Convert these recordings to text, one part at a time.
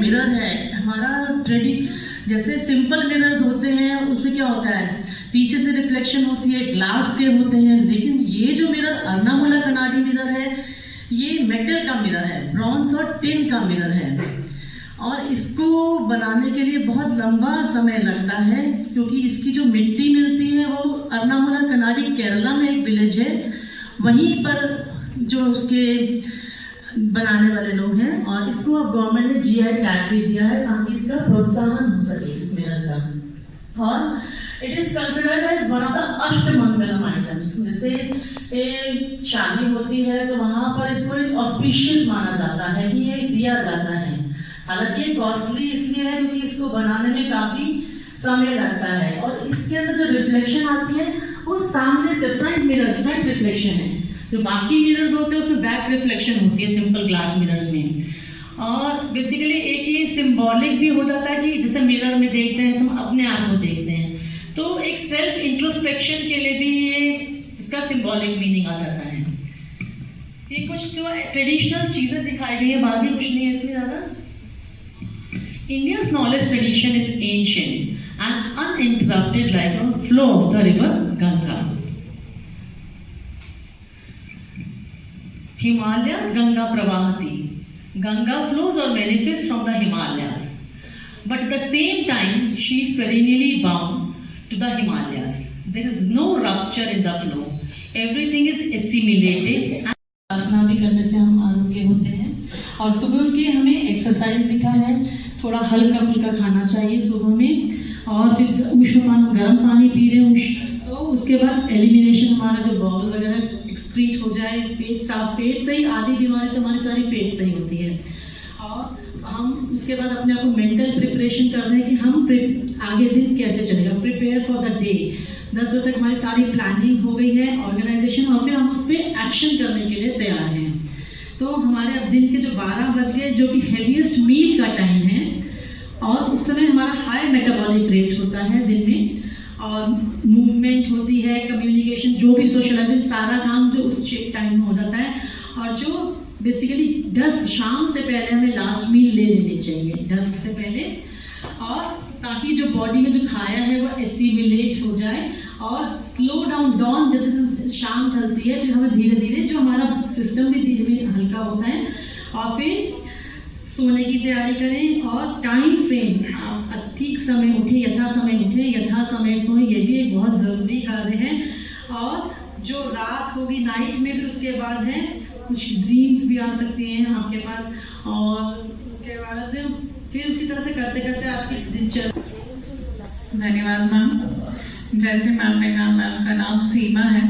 Mirror है हमारा जैसे सिंपल मिरर्स होते हैं उसमें क्या होता है, पीछे से रिफ्लेक्शन होती है, ग्लास के होते हैं, लेकिन ये जो मिरर अर्नामुला कनाडी मिरर है ये मेटल का मिरर है, ब्रॉन्ज और टिन का मिरर है। और इसको बनाने के लिए बहुत लंबा समय लगता है क्योंकि इसकी जो मिट्टी मिलती है वो अर्नामुला कनाडी केरला में एक विलेज है, वहीं पर जो उसके बनाने वाले लोग हैं, और इसको अब गवर्नमेंट ने जीआई टैग भी दिया है ताकि इसका प्रोत्साहन हो सके इस मिरर का। और it is considered as one of the Ashtamangalam items. जैसे शादी होती है तो वहां पर इसको ऑस्पिशियस माना जाता है कि ये दिया जाता है। हालांकि कॉस्टली इसलिए है क्योंकि इसको बनाने में काफी समय लगता है, और इसके अंदर जो रिफ्लेक्शन आती है वो सामने से फ्रंट रिफ्लेक्शन है। जो बाकी मिरर्स होते हैं उसमें बैक रिफ्लेक्शन होती है सिंपल ग्लास मिरर्स में। और बेसिकली एक ये सिंबॉलिक भी हो जाता है कि जैसे मिरर में देखते हैं तो हम अपने आप को देखते हैं, तो एक सेल्फ इंट्रोस्पेक्शन के लिए भी ये इसका सिंबॉलिक मीनिंग आ जाता है। ये कुछ जो ट्रेडिशनल चीजें दिखाई गई है, बाकी कुछ नहीं है इसमें ज्यादा। India's knowledge tradition is ancient and uninterrupted like a flow of the river Ganga. Himalaya Ganga Pravahati. Ganga flows or manifests from the Himalayas. But at the same time, she is perennially bound to the Himalayas. There is no rupture in the flow. Everything is assimilated. आसना भी करने से हम आरोग्य होते हैं। और सुबह उठ के हमें एक्सरसाइज लिखा है, थोड़ा हल्का फुल्का खाना चाहिए सुबह में, और फिर उष्ण गर्म पानी पी रहे हैं, तो उसके बाद एलिमिनेशन हमारा जो बॉल वगैरह एक्सक्रीट हो जाए, पेट से ही आधी बीमारी तो हमारी सारी पेट से ही होती है। और हम उसके बाद अपने आप को मेंटल प्रिपरेशन कर रहे हैं कि हम आगे दिन कैसे चलेगा, प्रिपेयर फॉर द डे। 10 बजे तक हमारी सारी प्लानिंग हो गई है, ऑर्गेनाइजेशन, और फिर हम उस पर एक्शन करने के लिए तैयार हैं। तो हमारे अब दिन के जो 12 बज गए, जो कि हैवीएस्ट मील का टाइम है, और उस समय हमारा हाई मेटाबॉलिक रेट होता है दिन में, और मूवमेंट होती है, कम्युनिकेशन, जो भी सोशलाइजिंग, सारा काम जो उस टाइम में हो जाता है। और जो बेसिकली 10 शाम से पहले हमें लास्ट मील ले लेनी चाहिए, 10 से पहले, और ताकि जो बॉडी में जो खाया है वो एसिमिलेट हो जाए और स्लो डाउन। डॉन जैसे शाम ढलती है फिर हमें धीरे धीरे जो हमारा सिस्टम भी धीरे धीरे हल्का होता है, और फिर सोने की तैयारी करें। और टाइम फ्रेम, आप ठीक समय उठे, यथा समय उठे, यथा समय सोएं, ये भी एक बहुत ज़रूरी कार्य है। और जो रात होगी नाइट में, फिर उसके बाद है कुछ ड्रीम्स भी आ सकती हैं आपके पास, और उसके बाद फिर उसी तरह से करते करते आपकी दिनचर्या। धन्यवाद मैम। जैसे मैम ने कहा, मैम का नाम सीमा है,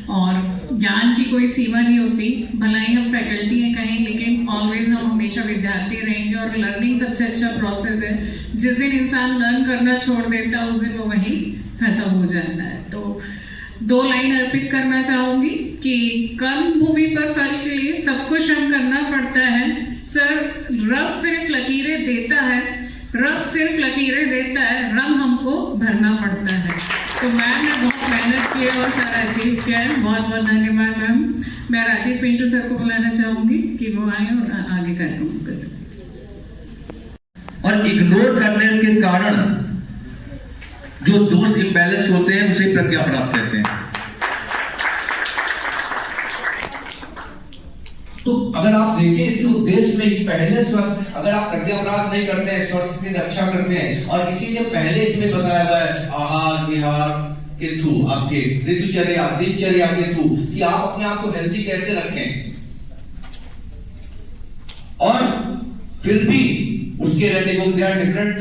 और ज्ञान की कोई सीमा नहीं होती। भला ही हम फैकल्टी हैं कहीं, लेकिन ऑलवेज हम हमेशा विद्यार्थी रहेंगे, और लर्निंग सबसे अच्छा प्रोसेस है। जिस दिन इंसान लर्न करना छोड़ देता है उस दिन वो वहीं खत्म हो जाता है। तो 2 लाइन अर्पित करना चाहूंगी कि कर्म भूमि पर फल के लिए सबको श्रम करना पड़ता है। रब सिर्फ लकीरें देता है, रब सिर्फ लकीरें देता है, रंग हमको भरना पड़ता है। तो मैम ने बहुत मेहनत की और सारा अचीव किया है। बहुत बहुत धन्यवाद मैम। मैं राजीव पिंटू सर को बुलाना चाहूंगी कि वो आए और आगे कार्यक्रम करें। और इग्नोर करने के कारण जो दोष इम्बैलेंस होते हैं उसे प्रज्ञा प्राप्त कहते हैं। तो अगर आप देखें इसके उद्देश्य में पहले स्वस्थ, अगर आप प्रज्ञा प्राप्त नहीं करते हैं, स्वास्थ्य की रक्षा करते हैं, और इसीलिए पहले इसमें बताया हुआ है आहार विहार के थ्रू, आपके ऋतुचर्या दिनचर्या के थ्रू, कि आप अपने आप को हेल्दी कैसे रखें। और फिर भी उसके रहते हुए there are different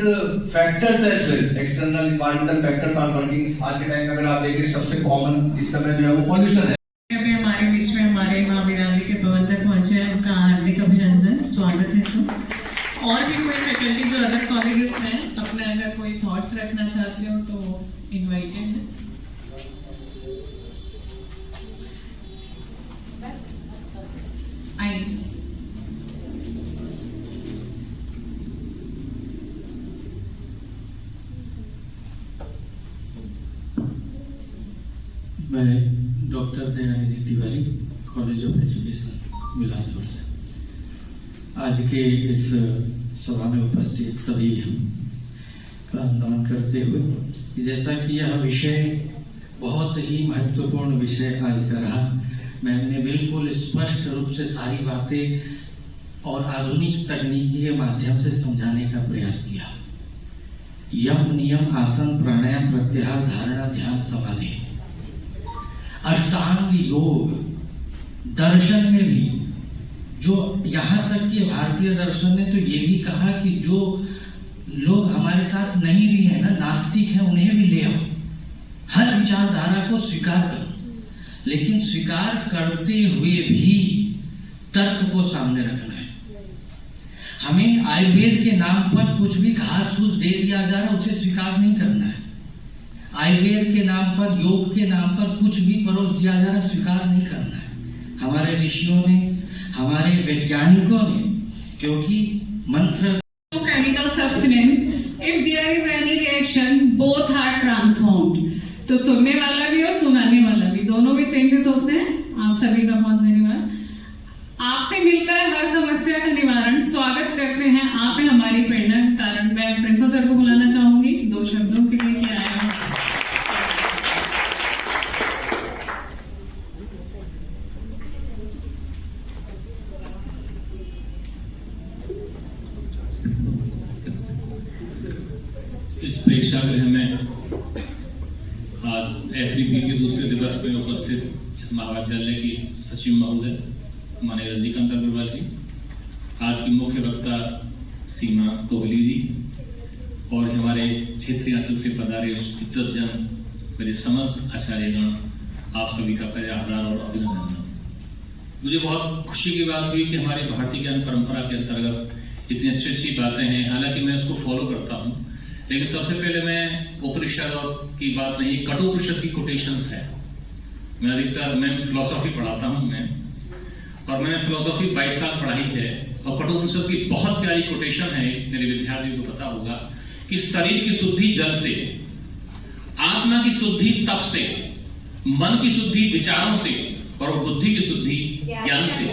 factors as well, external environmental factors are working. आज के टाइम में अगर आप देखें सबसे कॉमन इस समय जो है वो पॉल्यूशन है। अभी हमारे बीच में हमारे महाविद्यालय के प्रबंधक पहुंचे हैं, उनका हार्दिक अभिनंदन, स्वागत है सब। और भी कोई फैकल्टी जो अदर कॉलेजेस में अपने अगर कोई थॉट्स रखना चाहते हो तो इनवाइटेड है। आइए सर। मैं doctor Dayanidhi Tiwari, college of education Bilaspur से आज के इस सभा में उपस्थित सभी का नमन करते हुए, जैसा कि यह विषय बहुत ही महत्वपूर्ण विषय आज का रहा, मैम ने बिल्कुल स्पष्ट रूप से सारी बातें और आधुनिक तकनीकी के माध्यम से समझाने का प्रयास किया। यम, नियम, आसन, प्राणायाम, प्रत्याहार, धारणा, ध्यान, समाधि, अष्टांग योग दर्शन में भी, जो यहाँ तक कि भारतीय दर्शन ने तो ये भी कहा कि जो लोग हमारे साथ नहीं भी है ना, नास्तिक है, उन्हें भी ले आओ, हर विचारधारा को स्वीकार करो, लेकिन स्वीकार करते हुए भी तर्क को सामने रखना है। हमें आयुर्वेद के नाम पर कुछ भी घास फूस दे दिया जा रहा है, उसे स्वीकार नहीं करना है। आयुर्वेद के नाम पर, योग के नाम पर कुछ भी परोस दिया जा रहा है, स्वीकार नहीं करना है। हमारे ऋषियों ने, हमारे वैज्ञानिकों ने, क्योंकि मंत्र chemical substance, if there is any reaction, both are transformed. तो सुनने वाला भी और सुनाने वाला भी, दोनों में चेंजेस होते हैं। आप सभी का बहुत धन्यवाद। आपसे मिलता है हर समस्या का निवारण। स्वागत करते हैं, आप हैं हमारी प्रेरणा के कारण। मैं प्रिंसिपल सर को बुलाना चाहूंगी 2 शब्दों के लिए कि आया हो। इस प्रेक्षागृह में आज एफडीपी के दूसरे दिवस पर उपस्थित इस महाविद्यालय की सचिव महोदय माननीय रजनीकांत अग्रवाल जी, आज की मुख्य वक्ता सीमा कोहली जी और हमारे क्षेत्रीय अंचल से पधारे विद्वतजन, मेरे समस्त आचार्यगण, आप सभी का पहले आभार और अभिनंदन। मुझे बहुत खुशी की बात हुई कि हमारी भारतीय ज्ञान परंपरा के अंतर्गत इतनी अच्छी अच्छी बातें हैं। हालांकि मैं उसको फॉलो करता हूँ, लेकिन सबसे पहले मैं उपनिषद की बात नहीं, कठोपनिषद की कोटेशंस है। मैं फिलोसॉफी पढ़ाता हूँ और मैंने फिलोसॉफी 22 साल पढ़ाई है, और कठोपनिषद की बहुत प्यारी कोटेशन है, मेरे विद्यार्थियों को पता होगा कि शरीर की शुद्धि जल से, आत्मा की शुद्धि तप से, मन की शुद्धि विचारों से और बुद्धि की शुद्धि ज्ञान से।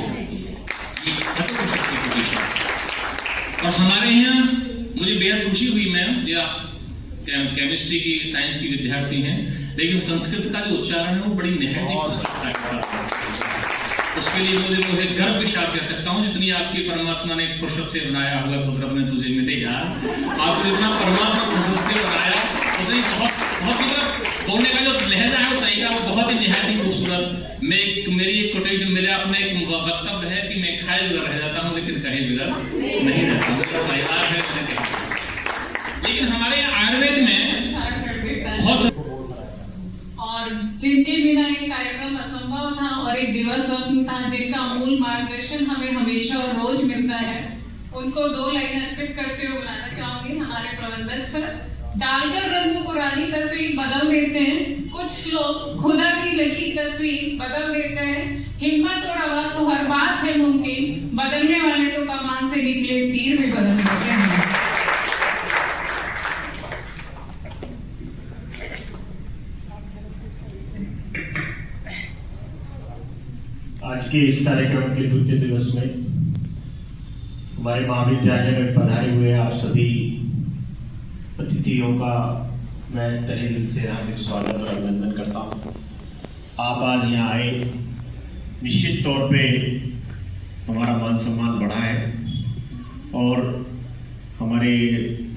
और हमारे यहाँ मुझे बेहद खुशी हुई, मैम या केमिस्ट्री की, साइंस की विद्यार्थी हैं, लेकिन संस्कृत का जो उच्चारण है वो बड़ी निहत्ती, उसके लिए मुझे गर्व के साथ कह सकता हूँ, जितनी आपकी परमात्मा ने फुर्सत से बनाया हुआ कुदरत ने तुझे मिले यार, आपने जितना परमात्मा फुर्सत से बनाया, उतनी बहुत बोलने का जो लहजा है, वो तरीका, वो बहुत ही निहायत ही खूबसूरत। मेरी एक कोटेशन, मेरे अपने एक वक्तव्य है कि मैं खाए बिगड़ रह जाता हूँ, लेकिन कहे बिगड़ नहीं रहता, मतलब परिवार है। लेकिन हमारे आयुर्वेद में बहुत, और जिनके बिना एक कार्यक्रम असंभव था और एक दिवस था, जिनका मूल मार्गदर्शन हमें हमेशा और रोज मिलता है, उनको 2 लाइन अर्पित करते हुए बुलाना चाहूंगी। हमारे प्रबंधक सर डालकर रंग पुरानी तस्वीर बदल देते हैं, कुछ लोग खुदा की लिखी तस्वीर बदल देते हैं। हिम्मत और आवाज तो हर बात है मुमकिन, बदलने वाले तो कमान से निकले तीर भी बदल देते हैं। आज के इस कार्यक्रम के द्वितीय दिवस में हमारे महाविद्यालय में पधारे हुए आप सभी अतिथियों का मैं तहे दिल से हार्दिक स्वागत और अभिनंदन करता हूँ। आप आज यहाँ आए, निश्चित तौर पे हमारा मान सम्मान बढ़ा है, और हमारे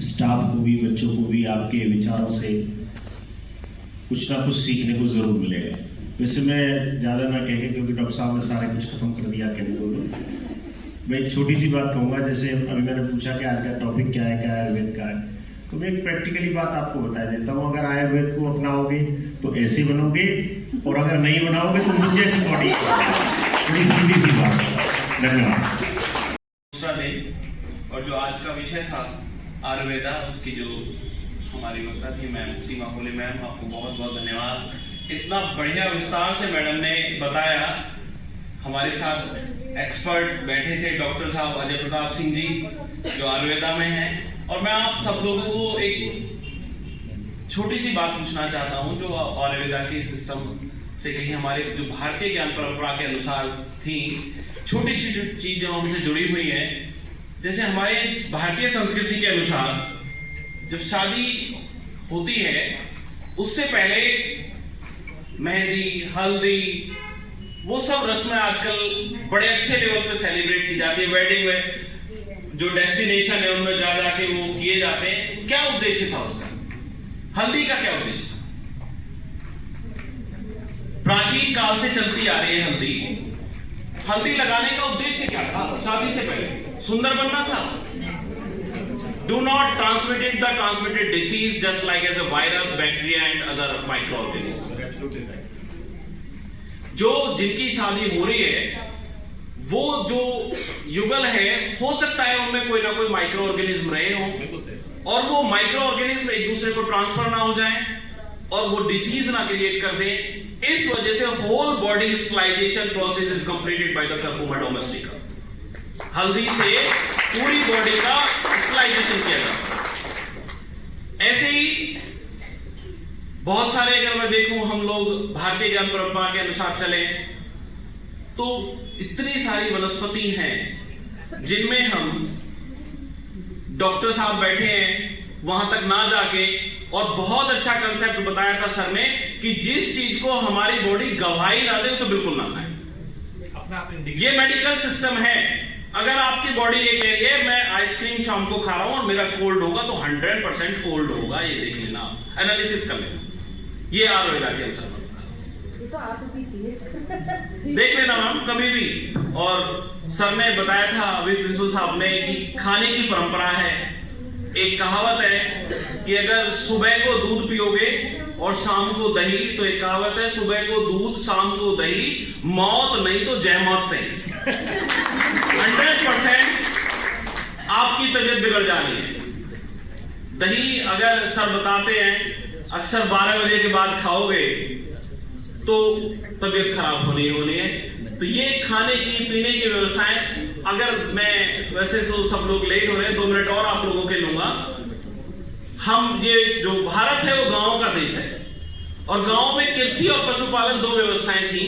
स्टाफ को भी, बच्चों को भी आपके विचारों से कुछ ना कुछ सीखने को जरूर मिलेगा। वैसे मैं ज़्यादा ना कहेंगे, क्योंकि डॉक्टर साहब ने सारे कुछ खत्म कर दिया। क्या बोलूँ, मैं एक छोटी सी बात कहूँगा। जैसे अभी मैंने पूछा कि आज का टॉपिक क्या है, क्या आयुर्वेद का है, तो मैं एक प्रैक्टिकली बात आपको बता देता हूँ। अगर आयुर्वेद को अपनाओगे तो ऐसे बनोगे, और अगर नहीं बनाओगे तो मुझ जैसी बॉडी। बड़ी सीधी सी बात है। धन्यवाद। दूसरा दिन, और जो आज का विषय था आयुर्वेदा, उसकी जो हमारी वक्ता थी मैम सीमा कोहली मैम, आपको बहुत बहुत धन्यवाद। इतना बढ़िया विस्तार से मैडम ने बताया। हमारे साथ एक्सपर्ट बैठे थे डॉक्टर साहब अजय प्रताप सिंह जी, जो आयुर्वेदा में हैं। और मैं आप सब लोगों को एक छोटी सी बात पूछना चाहता हूं, जो आयुर्वेदा के सिस्टम से कहीं हमारे जो भारतीय ज्ञान परंपरा के अनुसार थी, छोटी सी चीजें हमसे जुड़ी हुई हैं। जैसे हमारे भारतीय संस्कृति के अनुसार जब शादी होती है उससे पहले मेहंदी, हल्दी, वो सब रस्में आजकल बड़े अच्छे लेवल पे सेलिब्रेट की जाती है। वेडिंग में जो डेस्टिनेशन है उनमें जा जाके वो किए जाते हैं। क्या उद्देश्य था उसका? हल्दी का क्या उद्देश्य था? प्राचीन काल से चलती आ रही है हल्दी। हल्दी लगाने का उद्देश्य क्या था? शादी से पहले सुंदर बनना था। Do not transmit the transmitted disease just like as a virus, bacteria and other microorganisms. जो जिनकी शादी हो रही है वो जो युगल है हो सकता है उनमें कोई ना कोई माइक्रो ऑर्गेनिज्म रहे हो और वो माइक्रो ऑर्गेनिज्म एक दूसरे को ट्रांसफर ना हो जाए और वो डिसीज ना क्रिएट कर दे। इस वजह से whole body sterilization process is completed by the curcuma domestica. हल्दी से पूरी बॉडी का स्टरलाइजेशन किया जाता है। ऐसे ही बहुत सारे, अगर मैं देखूं हम लोग भारतीय ज्ञान परंपरा के अनुसार चले तो इतनी सारी वनस्पति हैं जिनमें हम डॉक्टर साहब बैठे हैं वहां तक ना जाके, और बहुत अच्छा कंसेप्ट बताया था सर ने कि जिस चीज को हमारी बॉडी गवाही ना दे उसे बिल्कुल ना खाएं। ये मेडिकल सिस्टम है। अगर आपकी बॉडी ये कह रही है मैं आइसक्रीम शाम को खा रहा हूं और मेरा कोल्ड होगा तो 100% कोल्ड होगा, ये देख लेना, एनालिसिस कर लेना। ये आयुर्वेदा के अनुसार ये तो आप भी देख लेना मैम कभी भी। और सर ने बताया था अभी प्रिंसिपल साहब ने कि खाने की परंपरा है। एक कहावत है कि अगर सुबह को दूध पियोगे और शाम को दही, तो एक कहावत है सुबह को दूध शाम को दही, मौत नहीं तो जय मौत सही। 100% आपकी तबीयत बिगड़ जानी है। दही अगर सर बताते हैं अक्सर 12 बजे के बाद खाओगे तो तबीयत खराब होनी है। तो ये खाने की पीने की व्यवस्थाएं, अगर मैं वैसे तो सब लोग लेट हो रहे हैं, 2 मिनट और आप लोगों के लूंगा। हम ये जो भारत है वो गांव का देश है और गांव में कृषि और पशुपालन 2 व्यवस्थाएं थी।